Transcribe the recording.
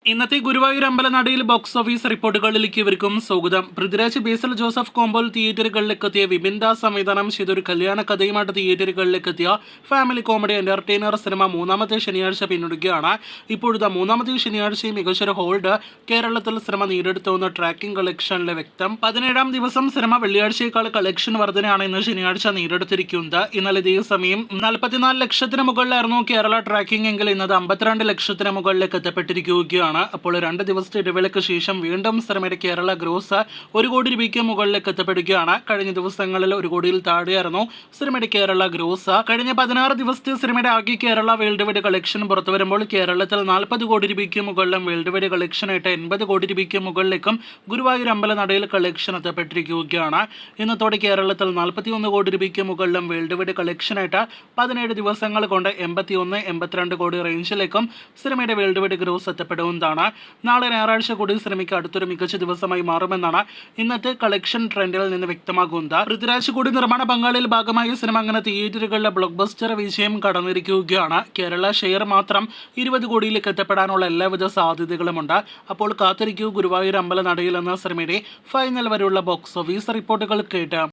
ഇന്നത്തെ Guruvayur അമ്പലനടയിൽ box office റിപ്പോർട്ടുകളിലേക്ക് ഇവർക്കും സ്വാഗതം. പൃഥ്വിരാജ് ബേസിൽ ജോസഫ് കോമ്പോൽ തിയേറ്ററുകളിലേക്ക് എത്തിയ വിപിൻ ദാസ് സംവിധാനം ചെയ്തൊരു കല്യാണ കഥയുമായിട്ട് തിയേറ്ററുകളിലേക്ക് എത്തിയ ഫാമിലി കോമഡി എന്റർടൈനർ സിനിമ മൂന്നാമത്തെ ശനിയാഴ്ച പിന്നിടുകയാണ്. ഇപ്പോഴത്തെ മൂന്നാമത്തെ ശനിയാഴ്ചയും മികച്ചൊരു ഹോൾഡ് കേരളത്തിൽ സിനിമ നേടിയെടുത്തുവെന്ന് ട്രാക്കിംഗ് കളക്ഷനിലെ വ്യക്തം. 17ാം ദിവസം സിനിമ വെള്ളിയാഴ്ചയേക്കാൾ കളക്ഷൻ വർധനയാണ് ഇന്ന് ശനിയാഴ്ച നേടിയെടുത്തിരിക്കുന്നത്. ഇന്നലെ ഇതേ സമയം 44 ലക്ഷത്തിന് മുകളിലായിരുന്നു കേരള ട്രാക്കിംഗ് എങ്കിൽ ഇന്നത് 52 ലക്ഷത്തിന് മുകളിലേക്ക് എത്തപ്പെട്ടിരിക്കുകയാണ്. അപ്പോൾ 2 ദിവസത്തെ ഇടവേളയ്ക്ക് ശേഷം വീണ്ടും സിനിമയുടെ കേരള ഗ്രോസ് 1 കോടി രൂപയ്ക്ക് മുകളിലേക്ക് എത്തപ്പെടുകയാണ്. കഴിഞ്ഞ ദിവസങ്ങളിൽ 1 കോടിയിൽ താഴെയായിരുന്നു സിനിമയുടെ കേരള ഗ്രോസ്. കഴിഞ്ഞ 16 ദിവസത്തെ സിനിമയുടെ ആകെ കേരള വേൾഡ് വൈഡ് കളക്ഷൻ പുറത്തു വരുമ്പോൾ കേരളത്തിൽ 40 കോടി രൂപയ്ക്ക് മുകളിലും വേൾഡ് വൈഡ് കളക്ഷനായിട്ട് 80 കോടി രൂപയ്ക്ക് മുകളിലേക്കും ഗുരുവായൂർ അമ്പലനടയിൽ കളക്ഷൻ എത്തപ്പെട്ടിരിക്കുകയാണ്. ഇന്നത്തോടെ കേരളത്തിൽ 41 കോടി രൂപയ്ക്ക് മുകളിലും വേൾഡ് വൈഡ് കളക്ഷനായിട്ട് 17 ദിവസങ്ങൾ കൊണ്ട് 81-82 കോടി റേഞ്ചിലേക്കും സിനിമയുടെ വേൾഡ് വൈഡ് ഗ്രോസ് എത്തപ്പെടും. നാളെ ഞായറാഴ്ച കൂടി സിനിമയ്ക്ക് അടുത്തൊരു മികച്ച ദിവസമായി മാറുമെന്നാണ് ഇന്നത്തെ കളക്ഷൻ ട്രെൻഡിൽ നിന്ന് വ്യക്തമാകുന്നത്. പൃഥ്വിരാജ് കൂടി നിർമ്മാണ പങ്കാളിയിൽ ഭാഗമായി സിനിമ അങ്ങനെ തിയേറ്ററുകളിലെ ബ്ലോക്ക് ബസ്റ്റർ വിജയം കടന്നിരിക്കുകയാണ്. കേരള ഷെയർ മാത്രം 20 കോടിയിലേക്ക് എത്തപ്പെടാനുള്ള എല്ലാവിധ സാധ്യതകളുമുണ്ട്. അപ്പോൾ കാത്തിരിക്കൂ ഗുരുവായൂർ അമ്പലനടയിൽ എന്ന സിനിമയുടെ ഫൈനൽ വരെയുള്ള ബോക്സ് ഓഫീസ് റിപ്പോർട്ടുകൾ കേട്ട്.